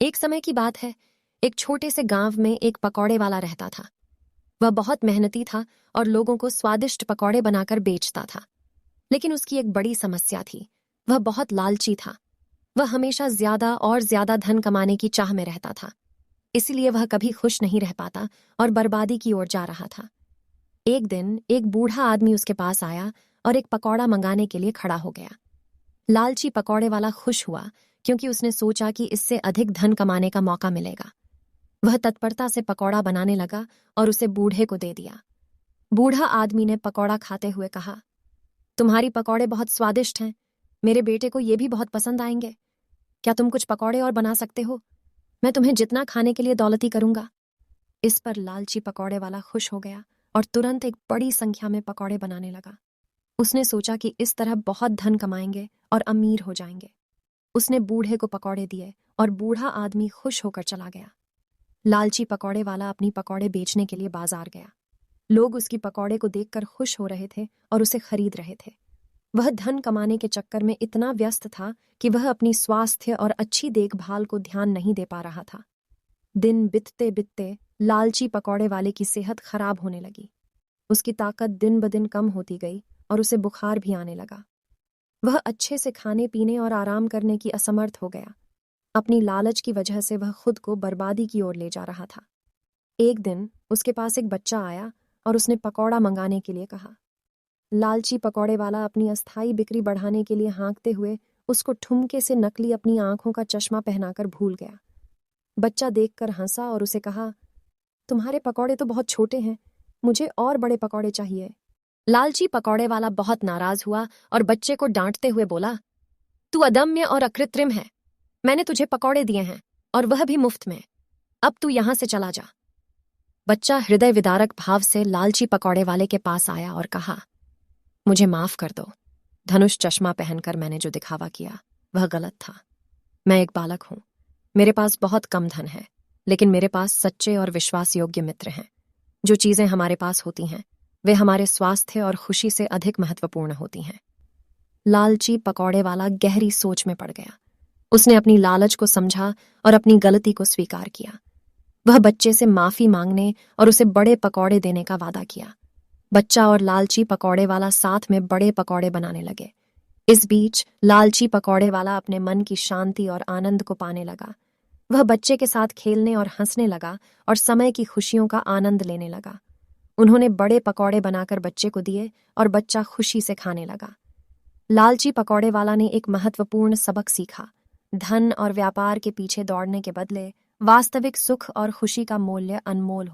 एक समय की बात है, एक छोटे से गांव में एक पकौड़े वाला रहता था। वह बहुत मेहनती था और लोगों को स्वादिष्ट पकौड़े बनाकर बेचता था। लेकिन उसकी एक बड़ी समस्या थी। वह बहुत लालची था। वह हमेशा ज्यादा और ज्यादा धन कमाने की चाह में रहता था। इसलिए वह कभी खुश नहीं रह पाता और बर्बादी की ओर जा रहा था। एक दिन एक बूढ़ा आदमी उसके पास आया और एक पकौड़ा मंगाने के लिए खड़ा हो गया। लालची पकौड़े वाला खुश हुआ क्योंकि उसने सोचा कि इससे अधिक धन कमाने का मौका मिलेगा। वह तत्परता से पकौड़ा बनाने लगा और उसे बूढ़े को दे दिया। बूढ़ा आदमी ने पकौड़ा खाते हुए कहा, तुम्हारी पकौड़े बहुत स्वादिष्ट हैं। मेरे बेटे को ये भी बहुत पसंद आएंगे। क्या तुम कुछ पकौड़े और बना सकते हो? मैं तुम्हें जितना खाने के लिए दौलती करूंगा। इस पर लालची पकौड़े वाला खुश हो गया और तुरंत एक बड़ी संख्या में पकौड़े बनाने लगा। उसने सोचा कि इस तरह बहुत धन कमाएंगे और अमीर हो जाएंगे। उसने बूढ़े को पकौड़े दिए और बूढ़ा आदमी खुश होकर चला गया। लालची पकौड़े वाला अपनी पकौड़े बेचने के लिए बाजार गया। लोग उसकी पकौड़े को देखकर खुश हो रहे थे और उसे खरीद रहे थे। वह धन कमाने के चक्कर में इतना व्यस्त था कि वह अपनी स्वास्थ्य और अच्छी देखभाल को ध्यान नहीं दे पा रहा था। दिन बीतते बीतते लालची पकौड़े वाले की सेहत खराब होने लगी। उसकी ताकत दिन ब दिन कम होती गई और उसे बुखार भी आने लगा। वह अच्छे से खाने पीने और आराम करने की असमर्थ हो गया। अपनी लालच की वजह से वह खुद को बर्बादी की ओर ले जा रहा था। एक दिन उसके पास एक बच्चा आया और उसने पकौड़ा मंगाने के लिए कहा। लालची पकौड़े वाला अपनी अस्थाई बिक्री बढ़ाने के लिए हाँकते हुए उसको ठुमके से नकली अपनी आंखों का चश्मा पहनाकर भूल गया। बच्चा देखकर हंसा और उसे कहा, तुम्हारे पकौड़े तो बहुत छोटे हैं, मुझे और बड़े पकौड़े चाहिए। लालची पकौड़े वाला बहुत नाराज हुआ और बच्चे को डांटते हुए बोला, तू अदम्य और अकृत्रिम है। मैंने तुझे पकौड़े दिए हैं और वह भी मुफ्त में। अब तू यहां से चला जा। बच्चा हृदय विदारक भाव से लालची पकौड़े वाले के पास आया और कहा, मुझे माफ कर दो। धनुष चश्मा पहनकर मैंने जो दिखावा किया वह गलत था। मैं एक बालक हूं। मेरे पास बहुत कम धन है, लेकिन मेरे पास सच्चे और विश्वास योग्य मित्र हैं। जो चीजें हमारे पास होती हैं वे हमारे स्वास्थ्य और खुशी से अधिक महत्वपूर्ण होती हैं। लालची पकौड़े वाला गहरी सोच में पड़ गया। उसने अपनी लालच को समझा और अपनी गलती को स्वीकार किया। वह बच्चे से माफी मांगने और उसे बड़े पकौड़े देने का वादा किया। बच्चा और लालची पकौड़े वाला साथ में बड़े पकौड़े बनाने लगे। इस बीच लालची पकौड़े वाला अपने मन की शांति और आनंद को पाने लगा। वह बच्चे के साथ खेलने और हंसने लगा और समय की खुशियों का आनंद लेने लगा। उन्होंने बड़े पकौड़े बनाकर बच्चे को दिए और बच्चा खुशी से खाने लगा। लालची पकौड़े वाला ने एक महत्वपूर्ण सबक सीखा। धन और व्यापार के पीछे दौड़ने के बदले वास्तविक सुख और खुशी का मूल्य अनमोल होता है।